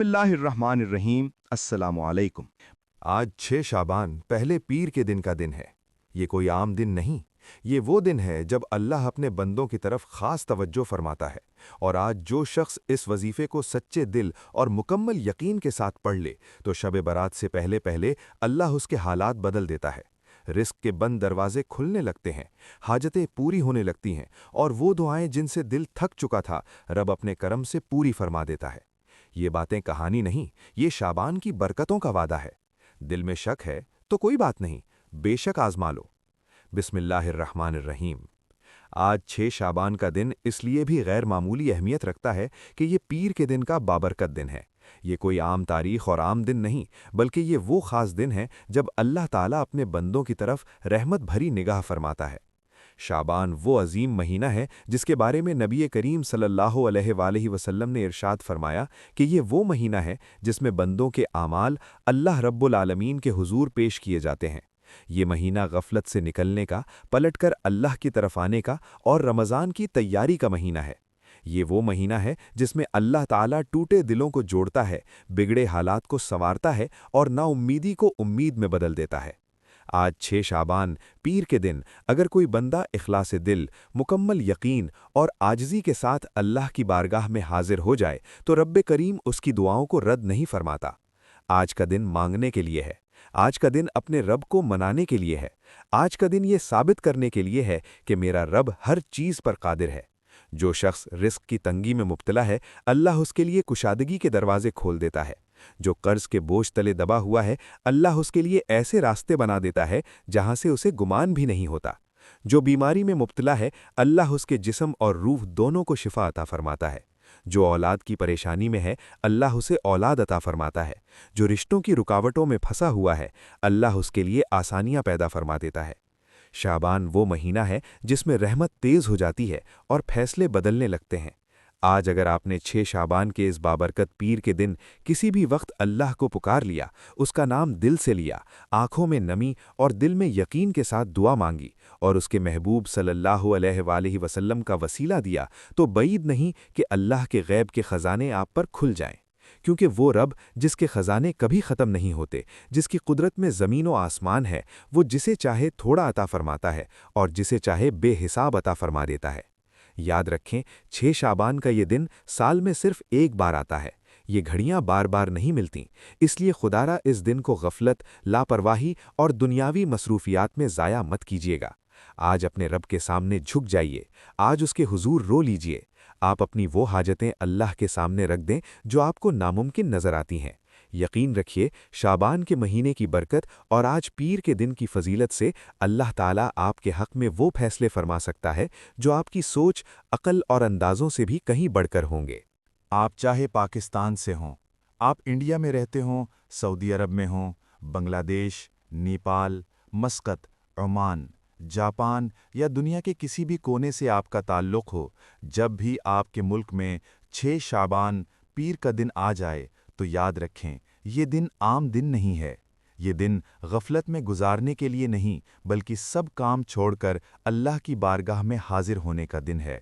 बिस्मिल्लाहिर्रहमानिर्रहीम अस्सलामुअलैकुम। आज 6 शाबान पहले पीर के दिन का दिन है। ये कोई आम दिन नहीं, ये वो दिन है जब अल्लाह अपने बंदों की तरफ खास तवज्जो फरमाता है। और आज जो शख्स इस वजीफे को सच्चे दिल और मुकम्मल यकीन के साथ पढ़ ले तो शब बारात से पहले पहले अल्लाह उसके हालात बदल देता है। रिस्क के बंद दरवाजे खुलने लगते हैं, हाजतें पूरी होने लगती हैं और वो दुआएं जिनसे दिल थक चुका था रब अपने करम से पूरी फरमा देता है। ये बातें कहानी नहीं, ये शाबान की बरकतों का वादा है। दिल में शक है तो कोई बात नहीं, बेशक आजमा लो। बिस्मिल्लाहिर्रहमानिर्रहीम। आज 6 शाबान का दिन इसलिए भी गैर मामूली अहमियत रखता है कि ये पीर के दिन का बाबरकत दिन है। ये कोई आम तारीख और आम दिन नहीं, बल्कि ये वो खास दिन है जब अल्लाह ताला अपने बंदों की तरफ रहमत भरी निगाह फरमाता है। शाबान वो अजीम महीना है जिसके बारे में नबी करीम सल्लल्लाहु अलैहि वसल्लम ने इरशाद फरमाया कि ये वो महीना है जिसमें बंदों के आमाल अल्लाह रब्बुल आलमीन के हुजूर पेश किए जाते हैं। ये महीना गफलत से निकलने का, पलटकर अल्लाह की तरफ आने का और रमज़ान की तैयारी का महीना है। ये वो महीना है जिसमें अल्लाह ताला टूटे दिलों को जोड़ता है, बिगड़े हालात को संवारता है और नाउम्मीदी को उम्मीद में बदल देता है। आज 6 शाबान पीर के दिन अगर कोई बंदा इखलास दिल, मुकम्मल यकीन और आजिज़ी के साथ अल्लाह की बारगाह में हाजिर हो जाए तो रब्बे करीम उसकी दुआओं को रद्द नहीं फरमाता। आज का दिन मांगने के लिए है, आज का दिन अपने रब को मनाने के लिए है, आज का दिन ये साबित करने के लिए है कि मेरा रब हर चीज़ पर कादिर है। जो शख्स रिस्क की तंगी में मुब्तला है, अल्लाह उसके लिए कुशादगी के दरवाजे खोल देता है। जो कर्ज के बोझ तले दबा हुआ है, अल्लाह उसके लिए ऐसे रास्ते बना देता है जहां से उसे गुमान भी नहीं होता। जो बीमारी में मुब्तला है, अल्लाह उसके जिस्म और रूह दोनों को शिफा अता फरमाता है। जो औलाद की परेशानी में है, अल्लाह उसे औलाद अता फरमाता है। जो रिश्तों की रुकावटों में फंसा हुआ है, अल्लाह उसके लिए आसानियां पैदा फरमा देता है। शाबान वो महीना है जिसमें रहमत तेज हो जाती है और फैसले बदलने लगते हैं। आज अगर आपने 6 शाबान के इस बाबरकत पीर के दिन किसी भी वक्त अल्लाह को पुकार लिया, उसका नाम दिल से लिया, आंखों में नमी और दिल में यकीन के साथ दुआ मांगी और उसके महबूब सल्लल्लाहु अलैहि वसल्लम का वसीला दिया, तो बईद नहीं कि अल्लाह के गैब के ख़ज़ाने आप पर खुल जाएं। क्योंकि वो रब जिसके ख़ज़ाने कभी ख़त्म नहीं होते, जिसकी कुदरत में ज़मीन व आसमान है, वो जिसे चाहे थोड़ा अता फरमाता है और जिसे चाहे बेहिसाब अता फरमा देता है। याद रखें, 6 शाबान का ये दिन साल में सिर्फ एक बार आता है। ये घड़ियां बार बार नहीं मिलती, इसलिए खुदारा इस दिन को गफलत, लापरवाही और दुनियावी मसरूफियात में ज़ाया मत कीजिएगा। आज अपने रब के सामने झुक जाइए, आज उसके हुजूर रो लीजिए। आप अपनी वो हाजतें अल्लाह के सामने रख दें जो आपको नामुमकिन नज़र आती हैं। यकीन रखिए, शाबान के महीने की बरकत और आज पीर के दिन की फजीलत से अल्लाह ताला आपके हक़ में वो फैसले फरमा सकता है जो आपकी सोच, अक़ल और अंदाज़ों से भी कहीं बढ़कर होंगे। आप चाहे पाकिस्तान से हों, आप इंडिया में रहते हों, सऊदी अरब में हों, बांग्लादेश, नेपाल, मस्कत, ओमान, जापान या दुनिया के किसी भी कोने से आपका ताल्लुक़ हो, जब भी आपके मुल्क में 6 शाबान पीर का दिन आ जाए तो याद रखें, ये दिन आम दिन नहीं है। ये दिन गफलत में गुजारने के लिए नहीं, बल्कि सब काम छोड़कर अल्लाह की बारगाह में हाजिर होने का दिन है।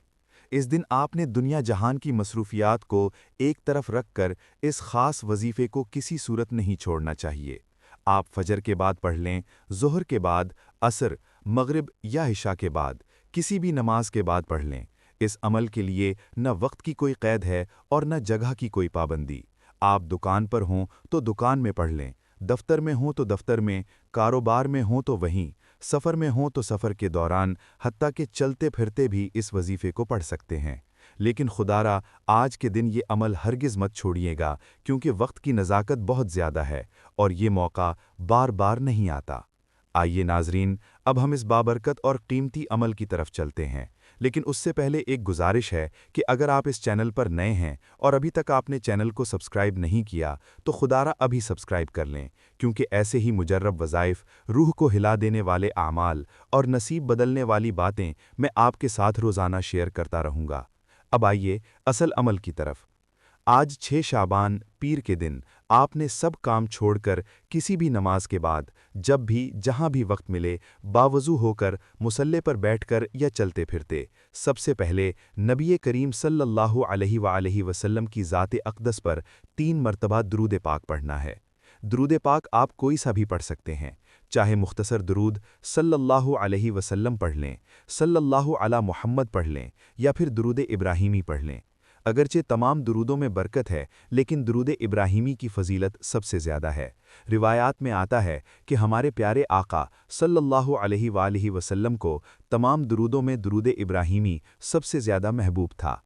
इस दिन आपने दुनिया जहान की मसरूफियात को एक तरफ रखकर इस ख़ास वजीफ़े को किसी सूरत नहीं छोड़ना चाहिए। आप फजर के बाद पढ़ लें, ज़ुहर के बाद, असर, मगरिब या इशा के बाद, किसी भी नमाज के बाद पढ़ लें। इस अमल के लिए न वक्त की कोई क़ैद है और न जगह की कोई पाबंदी। आप दुकान पर हों तो दुकान में पढ़ लें, दफ्तर में हों तो दफ्तर में, कारोबार में हों तो वहीं, सफ़र में हों तो सफ़र के दौरान, हत्ता कि चलते फिरते भी इस वजीफ़े को पढ़ सकते हैं। लेकिन खुदारा आज के दिन ये अमल हरगिज़ मत छोड़िएगा, क्योंकि वक्त की नज़ाकत बहुत ज़्यादा है और ये मौका बार बार नहीं आता। आइए नाजरीन, अब हम इस बाबरकत और कीमती अमल की तरफ चलते हैं। लेकिन उससे पहले एक गुजारिश है कि अगर आप इस चैनल पर नए हैं और अभी तक आपने चैनल को सब्सक्राइब नहीं किया तो खुदारा अभी सब्सक्राइब कर लें, क्योंकि ऐसे ही मुजर्रब वज़ाइफ, रूह को हिला देने वाले आमाल और नसीब बदलने वाली बातें मैं आपके साथ रोज़ाना शेयर करता रहूँगा। अब आइए असल अमल की तरफ। आज 6 शाबान पीर के दिन आपने सब काम छोड़कर किसी भी नमाज के बाद جب بھی جہاں بھی وقت ملے باوضو ہو کر مصلے پر بیٹھ کر یا چلتے پھرتے سب سے پہلے نبی کریم صلی اللہ علیہ وآلہ وسلم کی ذات اقدس پر 3 مرتبہ درود پاک پڑھنا ہے۔ درود پاک آپ کوئی سا بھی پڑھ سکتے ہیں، چاہے مختصر درود صلی اللہ علیہ وسلم پڑھ لیں، صلی اللہ علی محمد پڑھ لیں یا پھر درود ابراہیمی پڑھ لیں۔ اگرچہ تمام درودوں میں برکت ہے لیکن درود ابراہیمی کی فضیلت سب سے زیادہ ہے۔ روایات میں آتا ہے کہ ہمارے پیارے آقا صلی اللہ علیہ وآلہ وسلم کو تمام درودوں میں درود ابراہیمی سب سے زیادہ محبوب تھا۔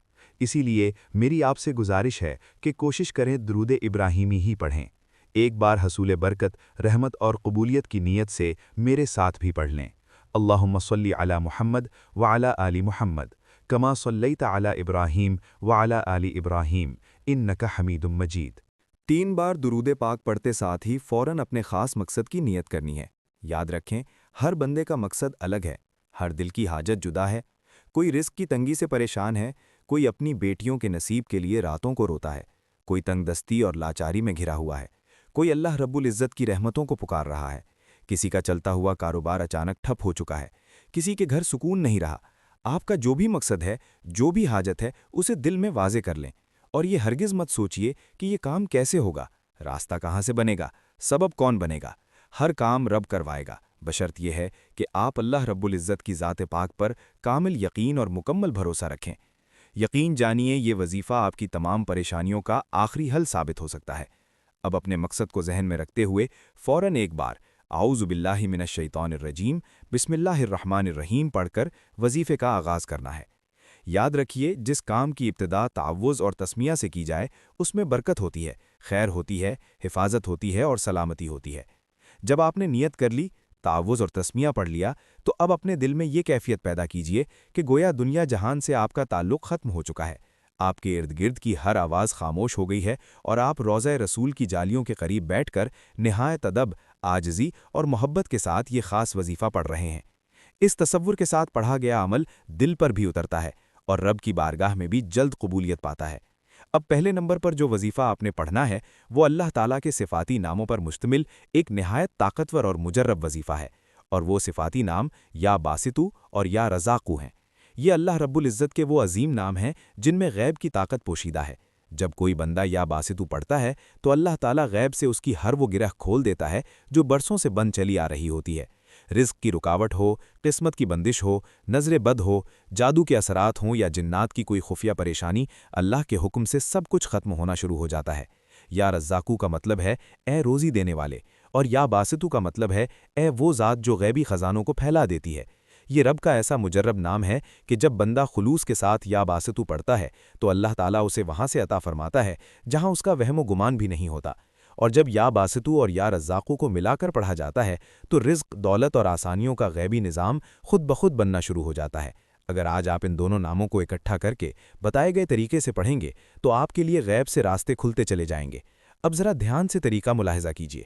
اسی لیے میری آپ سے گزارش ہے کہ کوشش کریں درود ابراہیمی ہی پڑھیں۔ ایک بار حصول برکت، رحمت اور قبولیت کی نیت سے میرے ساتھ بھی پڑھ لیں۔ اللہم صلی علی محمد وعلی آل محمد کما صلیت علی ابراہیم وعلی آل ابراہیم انک حمید مجید۔ 3 بار درود پاک پڑھتے ساتھ ہی فوراً اپنے خاص مقصد کی نیت کرنی ہے۔ یاد رکھیں، ہر بندے کا مقصد الگ ہے، ہر دل کی حاجت جدا ہے۔ کوئی رزق کی تنگی سے پریشان ہے، کوئی اپنی بیٹیوں کے نصیب کے لیے راتوں کو روتا ہے، کوئی تنگ دستی اور لاچاری میں گھرا ہوا ہے، کوئی اللہ رب العزت کی رحمتوں کو پکار رہا ہے، کسی کا چلتا ہوا کاروبار اچانک ٹھپ ہو چکا ہے، کسی کے گھر سکون نہیں رہا۔ آپ کا جو بھی مقصد ہے، جو بھی حاجت ہے، اسے دل میں واضح کر لیں، اور یہ ہرگز مت سوچئے کہ یہ کام کیسے ہوگا، راستہ کہاں سے بنے گا، سبب کون بنے گا۔ ہر کام رب کروائے گا، بشرط یہ ہے کہ آپ اللہ رب العزت کی ذات پاک پر کامل یقین اور مکمل بھروسہ رکھیں۔ یقین جانیے یہ وظیفہ آپ کی تمام پریشانیوں کا آخری حل ثابت ہو سکتا ہے۔ اب اپنے مقصد کو ذہن میں رکھتے ہوئے فوراً ایک بار اعوذ باللہ من الشیطان الرجیم بسم اللہ الرحمن الرحیم پڑھ کر وظیفے کا آغاز کرنا ہے۔ یاد رکھیے، جس کام کی ابتدا تعوذ اور تسمیہ سے کی جائے اس میں برکت ہوتی ہے، خیر ہوتی ہے، حفاظت ہوتی ہے اور سلامتی ہوتی ہے۔ جب آپ نے نیت کر لی، تعوذ اور تسمیہ پڑھ لیا، تو اب اپنے دل میں یہ کیفیت پیدا کیجئے کہ گویا دنیا جہان سے آپ کا تعلق ختم ہو چکا ہے، آپ کے ارد گرد کی ہر آواز خاموش ہو گئی ہے اور آپ روضہ رسول کی جالیوں کے قریب بیٹھ کر نہایت ادب، عاجزی اور محبت کے ساتھ یہ خاص وظیفہ پڑھ رہے ہیں۔ اس تصور کے ساتھ پڑھا گیا عمل دل پر بھی اترتا ہے اور رب کی بارگاہ میں بھی جلد قبولیت پاتا ہے۔ اب پہلے نمبر پر جو وظیفہ آپ نے پڑھنا ہے وہ اللہ تعالیٰ کے صفاتی ناموں پر مشتمل ایک نہایت طاقتور اور مجرب وظیفہ ہے، اور وہ صفاتی نام یا باسطو اور یا رزاقو ہیں۔ یہ اللہ رب العزت کے وہ عظیم نام ہیں جن میں غیب کی طاقت پوشیدہ ہے۔ جب کوئی بندہ یا باسطو پڑھتا ہے تو اللہ تعالیٰ غیب سے اس کی ہر وہ گرہ کھول دیتا ہے جو برسوں سے بند چلی آ رہی ہوتی ہے۔ رزق کی رکاوٹ ہو، قسمت کی بندش ہو، نظر بد ہو، جادو کے اثرات ہوں یا جنات کی کوئی خفیہ پریشانی، اللہ کے حکم سے سب کچھ ختم ہونا شروع ہو جاتا ہے۔ یا رزاقو کا مطلب ہے اے روزی دینے والے، اور یا باسطو کا مطلب ہے اے وہ ذات جو غیبی خزانوں کو پھیلا دیتی ہے۔ یہ رب کا ایسا مجرب نام ہے کہ جب بندہ خلوص کے ساتھ یا باسطو پڑھتا ہے تو اللہ تعالیٰ اسے وہاں سے عطا فرماتا ہے جہاں اس کا وہم و گمان بھی نہیں ہوتا، اور جب یا باسطو اور یا رزاقو کو ملا کر پڑھا جاتا ہے تو رزق، دولت اور آسانیوں کا غیبی نظام خود بخود بننا شروع ہو جاتا ہے۔ اگر آج آپ ان دونوں ناموں کو اکٹھا کر کے بتائے گئے طریقے سے پڑھیں گے تو آپ کے لیے غیب سے راستے کھلتے چلے جائیں گے۔ اب ذرا دھیان سے طریقہ ملاحظہ کیجیے۔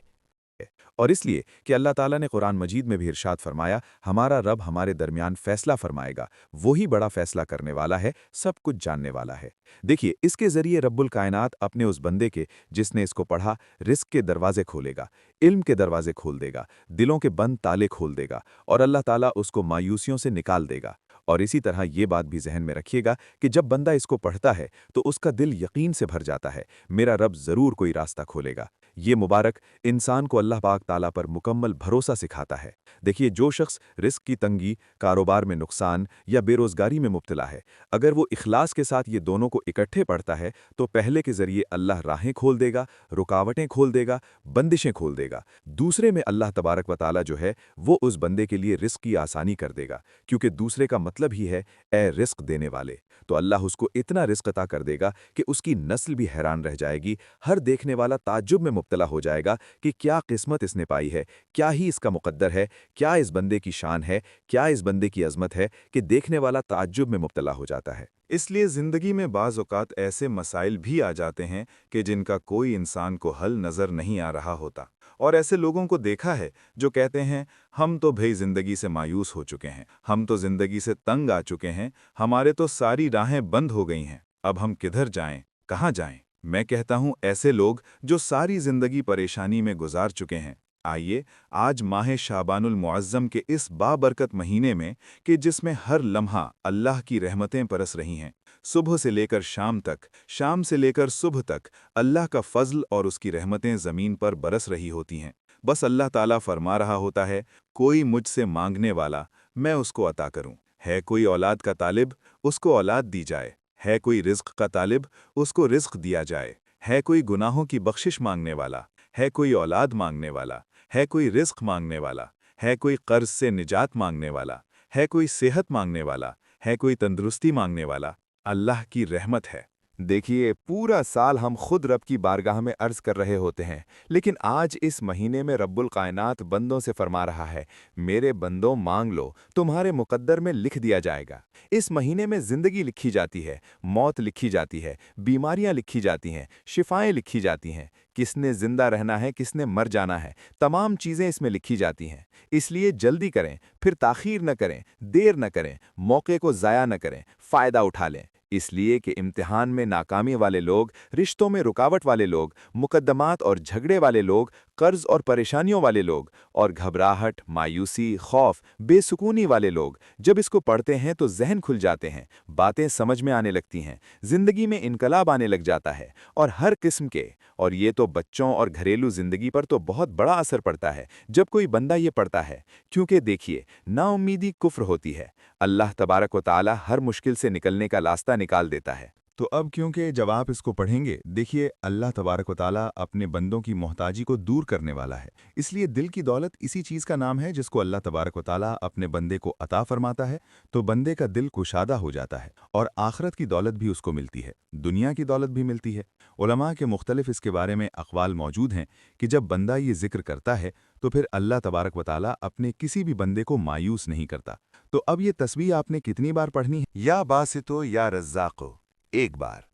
اور اس لیے کہ اللہ تعالیٰ نے قرآن مجید میں بھی ارشاد فرمایا، ہمارا رب ہمارے درمیان فیصلہ فرمائے گا، وہی بڑا فیصلہ کرنے والا ہے، سب کچھ جاننے والا ہے۔ دیکھیے، اس کے ذریعے رب الکائنات اپنے اس بندے کے جس نے اس کو پڑھا رزق کے دروازے کھولے گا، علم کے دروازے کھول دے گا، دلوں کے بند تالے کھول دے گا، اور اللہ تعالیٰ اس کو مایوسیوں سے نکال دے گا۔ اور اسی طرح یہ بات بھی ذہن میں رکھیے گا کہ جب بندہ اس کو پڑھتا ہے تو اس کا دل یقین سے بھر جاتا ہے، میرا رب ضرور کوئی راستہ کھولے گا۔ یہ مبارک انسان کو اللہ پاک تعالیٰ پر مکمل بھروسہ سکھاتا ہے۔ دیکھیے، جو شخص رزق کی تنگی، کاروبار میں نقصان یا بے روزگاری میں مبتلا ہے، اگر وہ اخلاص کے ساتھ یہ دونوں کو اکٹھے پڑھتا ہے تو پہلے کے ذریعے اللہ راہیں کھول دے گا، رکاوٹیں کھول دے گا، بندشیں کھول دے گا۔ دوسرے میں اللہ تبارک و تعالیٰ جو ہے وہ اس بندے کے لیے رزق کی آسانی کر دے گا، کیونکہ دوسرے کا مطلب ہی ہے اے رزق دینے والے۔ تو اللہ اس کو اتنا رزق عطا کر دے گا کہ اس کی نسل بھی حیران رہ جائے گی، ہر دیکھنے والا تعجب میں مبتلا ہو جائے گا کہ کیا قسمت اس نے پائی ہے، کیا ہی اس کا مقدر ہے، کیا اس بندے کی شان ہے، کیا اس بندے کی عظمت ہے کہ دیکھنے والا تعجب میں مبتلا ہو جاتا ہے۔ اس لیے زندگی میں بعض اوقات ایسے مسائل بھی آ جاتے ہیں کہ جن کا کوئی انسان کو حل نظر نہیں آ رہا ہوتا، اور ایسے لوگوں کو دیکھا ہے جو کہتے ہیں ہم تو بھئی زندگی سے مایوس ہو چکے ہیں، ہم تو زندگی سے تنگ آ چکے ہیں، ہمارے تو ساری راہیں بند ہو گئی ہیں، اب ہم کدھر جائیں، کہاں جائیں؟ میں کہتا ہوں ایسے لوگ جو ساری زندگی پریشانی میں گزار چکے ہیں، आइए आज माह शाबानुल मुअज्जम के इस बाबरकत महीने में कि जिसमें हर लम्हा अल्लाह की रहमतें बरस रही हैं, सुबह से लेकर शाम तक, शाम से लेकर सुबह तक अल्लाह का फजल और उसकी रहमतें ज़मीन पर बरस रही होती हैं। बस अल्लाह ताला फरमा रहा होता है, कोई मुझसे मांगने वाला मैं उसको अता करूं। है कोई औलाद का तालिब, उसको औलाद दी जाए। है कोई रिज़्क़ का तालिब, उसको रिज़्क़ दिया जाए। है कोई गुनाहों की बख्शिश मांगने वाला, है कोई औलाद मांगने वाला, है कोई रिज़्क़ मांगने वाला, है कोई कर्ज से निजात मांगने वाला, है कोई सेहत मांगने वाला, है कोई तंदुरुस्ती मांगने वाला। अल्लाह की रहमत है। देखिए, पूरा साल हम खुद रब की बारगाह में अर्ज कर रहे होते हैं, लेकिन आज इस महीने में रब्बुल कायनात बंदों से फरमा रहा है, मेरे बंदों मांग लो, तुम्हारे मुकद्दर में लिख दिया जाएगा। इस महीने में जिंदगी लिखी जाती है, मौत लिखी जाती है, बीमारियां लिखी जाती हैं, शिफाएं लिखी जाती हैं, किसने जिंदा रहना है, किसने मर जाना है, तमाम चीज़ें इसमें लिखी जाती हैं। इसलिए जल्दी करें, फिर ताखीर न करें, देर न करें, मौके को ज़ाया न करें, फ़ायदा उठा लें। इसलिए कि इम्तिहान में नाकामी वाले लोग, रिश्तों में रुकावट वाले लोग, मुकद्दमात और झगड़े वाले लोग, कर्ज और परेशानियों वाले लोग और घबराहट, मायूसी, खौफ, बेसुकूनी वाले लोग जब इसको पढ़ते हैं तो जहन खुल जाते हैं, बातें समझ में आने लगती हैं, जिंदगी में इनकलाब आने लग जाता है और हर किस्म के। और ये तो बच्चों और घरेलू जिंदगी पर तो बहुत बड़ा असर पड़ता है जब कोई बंदा ये पढ़ता है, क्योंकि देखिए, नाउम्मीदी कुफ्र होती है। अल्लाह तबारक व तआला हर मुश्किल से निकलने का रास्ता निकाल देता है। तो अब क्योंकि जब आप इसको पढ़ेंगे, देखिए अल्लाह तबारक व ताला अपने बंदों की मोहताजी को दूर करने वाला है। इसलिए दिल की दौलत इसी चीज़ का नाम है जिसको अल्लाह तबारक व ताला अपने बंदे को अता फरमाता है, तो बंदे का दिल कुशादा हो जाता है और आखिरत की दौलत भी उसको मिलती है, दुनिया की दौलत भी मिलती है। उलमा के मुख्तलिफ इसके बारे में अक़वाल मौजूद हैं कि जब बंदा ये जिक्र करता है तो फिर अल्लाह तबारक व ताला अपने किसी भी बंदे को मायूस नहीं करता। तो अब ये तस्बीह आपने कितनी बार पढ़नी है? या बासितो या रज़्ज़ाक़ो 1 बार,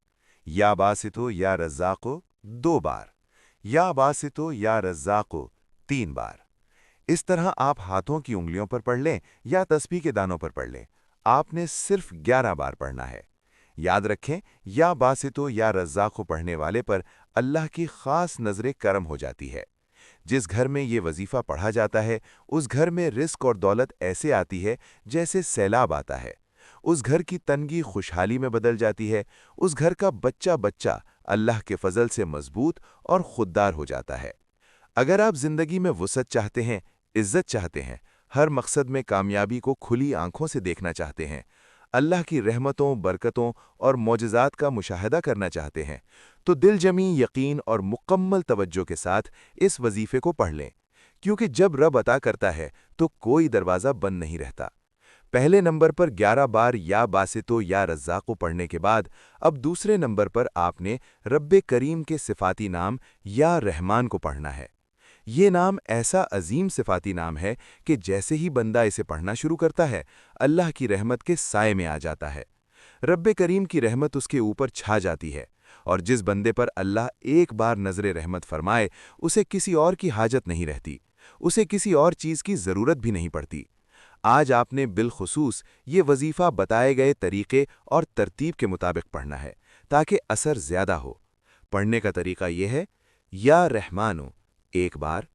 या बासितो या रज़्ज़ाक़ो 2 बार, या बासितो या रज़्ज़ाक़ो 3 बार। इस तरह आप हाथों की उंगलियों पर पढ़ लें या तस्बीह के दानों पर पढ़ लें, आपने सिर्फ 11 बार पढ़ना है। याद रखें, या बासितो या रज़्ज़ाक़ो पढ़ने वाले पर अल्लाह की ख़ास नज़र करम हो जाती है। जिस घर में ये वजीफ़ा पढ़ा जाता है, उस घर में रिस्क और दौलत ऐसे आती है जैसे सैलाब आता है। उस घर की तंगी खुशहाली में बदल जाती है। उस घर का बच्चा बच्चा अल्लाह के फजल से मजबूत और खुददार हो जाता है। अगर आप जिंदगी में वुसअत चाहते हैं, इज्जत चाहते हैं, हर मकसद में कामयाबी को खुली आंखों से देखना चाहते हैं, अल्लाह की रहमतों, बरकतों और मोजज़ात का मुशाहदा करना चाहते हैं, तो दिलजमी यकीन और मुकम्मल तवज्जो के साथ इस वजीफे को पढ़ लें, क्योंकि जब रब अता करता है तो कोई दरवाज़ा बंद नहीं रहता। पहले नंबर पर 11 बार या बासितो या रज़्ज़ाक़ो पढ़ने के बाद अब दूसरे नंबर पर आपने रब्बे करीम के सिफाती नाम या रहमान को पढ़ना है। ये नाम ऐसा अजीम सिफाती नाम है कि जैसे ही बंदा इसे पढ़ना शुरू करता है, अल्लाह की रहमत के साए में आ जाता है। रब्बे करीम की रहमत उसके ऊपर छा जाती है और जिस बंदे पर अल्लाह एक बार नज़र रहमत फरमाए, उसे किसी और की हाजत नहीं रहती, उसे किसी और चीज़ की ज़रूरत भी नहीं पड़ती। आज आपने बिलखुसूस ये वजीफ़ा बताए गए तरीक़े और तरतीब के मुताबिक पढ़ना है ताकि असर ज़्यादा हो। पढ़ने का तरीक़ा यह है, या रहमानो 1 बार,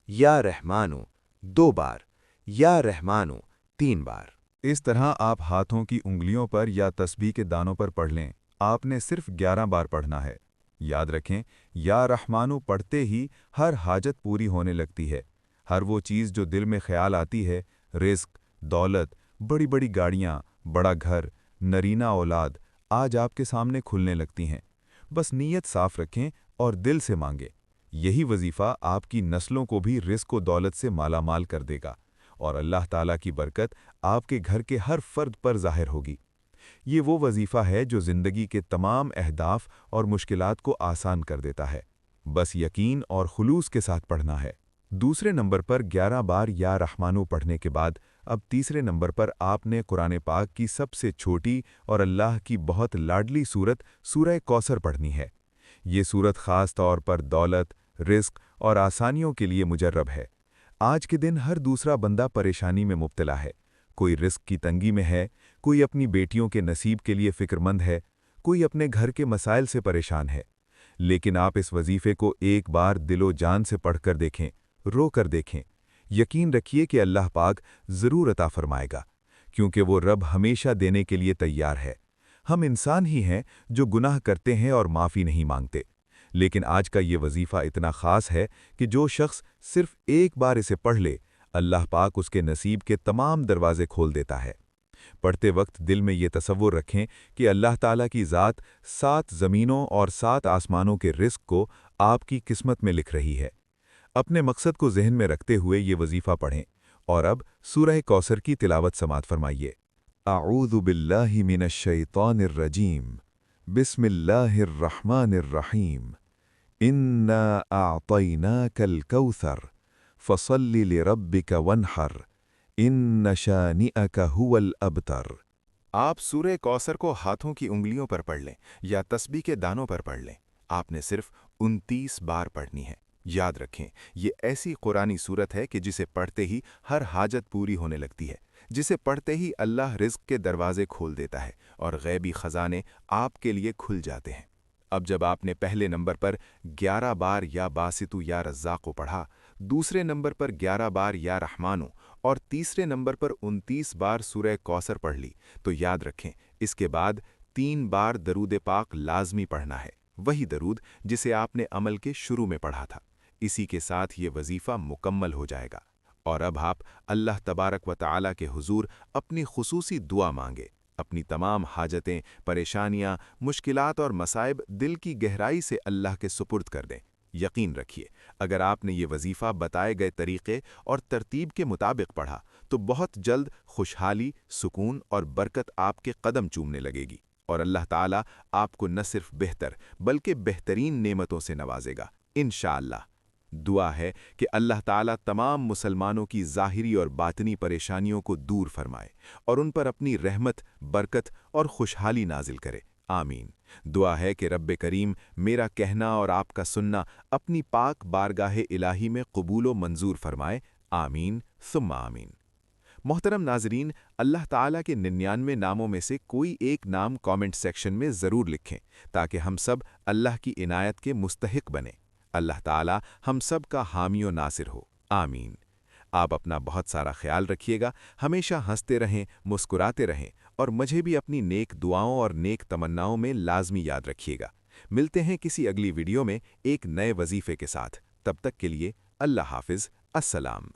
या रहमानो 2 बार, या रहमानो 3 बार। इस तरह आप हाथों की उंगलियों पर या तस्बीह के दानों पर पढ़ लें। आपने सिर्फ 11 बार पढ़ना है। याद रखें, या रहमानो पढ़ते ही हर हाजत पूरी होने लगती है। हर वो चीज़ जो दिल में ख्याल आती है, रिस्क, दौलत, बड़ी बड़ी गाड़ियाँ, बड़ा घर, नरीना औलाद, आज आपके सामने खुलने लगती हैं। बस नीयत साफ रखें और दिल से मांगें। यही वजीफ़ा आपकी नस्लों को भी रिस्क व दौलत से मालामाल कर देगा और अल्लाह ताला की बरकत आपके घर के हर फर्द पर ज़ाहिर होगी। ये वो वजीफ़ा है जो ज़िंदगी के तमाम अहदाफ और मुश्किलात को आसान कर देता है। बस यकीन और खुलूस के साथ पढ़ना है। दूसरे नंबर पर 11 बार या रहमानो पढ़ने के बाद अब तीसरे नंबर पर आपने कुरान पाक की सबसे छोटी और अल्लाह की बहुत लाडली सूरत सूरह कौसर पढ़नी है। ये सूरत ख़ास तौर पर दौलत, रिस्क और आसानियों के लिए मुजर्रब है। आज के दिन हर दूसरा बंदा परेशानी में मुब्तला है। कोई रिस्क की तंगी में है, कोई अपनी बेटियों के नसीब के लिए फ़िक्रमंद है, कोई अपने घर के मसाइल से परेशान है। लेकिन आप इस वजीफ़े को एक बार दिलो जान से पढ़कर देखें, रो कर देखें। यकीन रखिए कि अल्लाह पाक ज़रूर अता फरमाएगा, क्योंकि वो रब हमेशा देने के लिए तैयार है। हम इंसान ही हैं जो गुनाह करते हैं और माफ़ी नहीं मांगते। लेकिन आज का ये वजीफ़ा इतना ख़ास है कि जो शख्स सिर्फ एक बार इसे पढ़ ले, अल्लाह पाक उसके नसीब के तमाम दरवाजे खोल देता है। पढ़ते वक्त दिल में ये तसव्वुर रखें कि अल्लाह ताला की ज़ात 7 ज़मीनों और 7 आसमानों के रिस्क को आपकी किस्मत में लिख रही है। अपने मकसद को ज़हन में रखते हुए ये वजीफ़ा पढ़ें और अब सूरह कौसर की तिलावत समात फरमाइए। आऊज़ु बिल्लाहि मिनश शैतानिर रजीम, बिस्मिल्लाहिर रहमानिर रहीम, इन्ना अअतैनाकल कौसर, फसल्लि लिरब्बिका वन्हर, इन्न शानिअका हुवल अबतर। आप सूरह कौसर को हाथों की उंगलियों पर पढ़ लें या तस्बीह के दानों पर पढ़ लें। आपने सिर्फ 29 बार पढ़नी है। याद रखें, ये ऐसी कुरानी सूरत है कि जिसे पढ़ते ही हर हाजत पूरी होने लगती है, जिसे पढ़ते ही अल्लाह रिज़्क़ के दरवाजे खोल देता है और गैबी ख़ज़ाने आपके लिए खुल जाते हैं। अब जब आपने पहले नंबर पर 11 बार या बासितु या रज़्ज़ाक़ु पढ़ा, दूसरे नंबर पर 11 बार या रहमानु और तीसरे नंबर पर 29 बार सूरह कौसर पढ़ ली, तो याद रखें इसके बाद 3 बार दरूद पाक लाजमी पढ़ना है, वही दरूद जिसे आपने अमल के शुरू में पढ़ा था। इसी के साथ ये वजीफ़ा मुकम्मल हो जाएगा और अब आप अल्लाह तबारक व तआला के हुजूर अपनी खुसूसी दुआ मांगे। अपनी तमाम हाजतें, परेशानियां, मुश्किलात और मसाइब दिल की गहराई से अल्लाह के सुपुर्द कर दें। यकीन रखिए, अगर आपने ये वजीफ़ा बताए गए तरीक़े और तरतीब के मुताबिक पढ़ा तो बहुत जल्द खुशहाली, सुकून और बरकत आपके कदम चूमने लगेगी और अल्लाह ताला आपको न सिर्फ बेहतर बल्कि बेहतरीन नेमतों से नवाजेगा इंशाअल्लाह। दुआ है कि अल्लाह ताला तमाम मुसलमानों की ज़ाहिरी और बातनी परेशानियों को दूर फरमाए और उन पर अपनी रहमत, बरकत और खुशहाली नाजिल करे। आमीन। दुआ है कि रब्बे करीम मेरा कहना और आपका सुनना अपनी पाक बारगाहे इलाही में कबूल व मंजूर फरमाए। आमीन सुम्मा आमीन। मोहतरम नाजरीन, अल्लाह ताला के 99 नामों में से कोई एक नाम कमेंट सेक्शन में ज़रूर लिखें ताकि हम सब अल्लाह की इनायत के मुस्तहिक बने। अल्लाह ताला हम सब का हामी व नासिर हो। आमीन। आप अपना बहुत सारा ख्याल रखिएगा, हमेशा हंसते रहें, मुस्कुराते रहें और मुझे भी अपनी नेक दुआओं और नेक तमन्नाओं में लाजमी याद रखिएगा। मिलते हैं किसी अगली वीडियो में एक नए वजीफ़े के साथ। तब तक के लिए अल्लाह हाफिज़। अस्सलाम।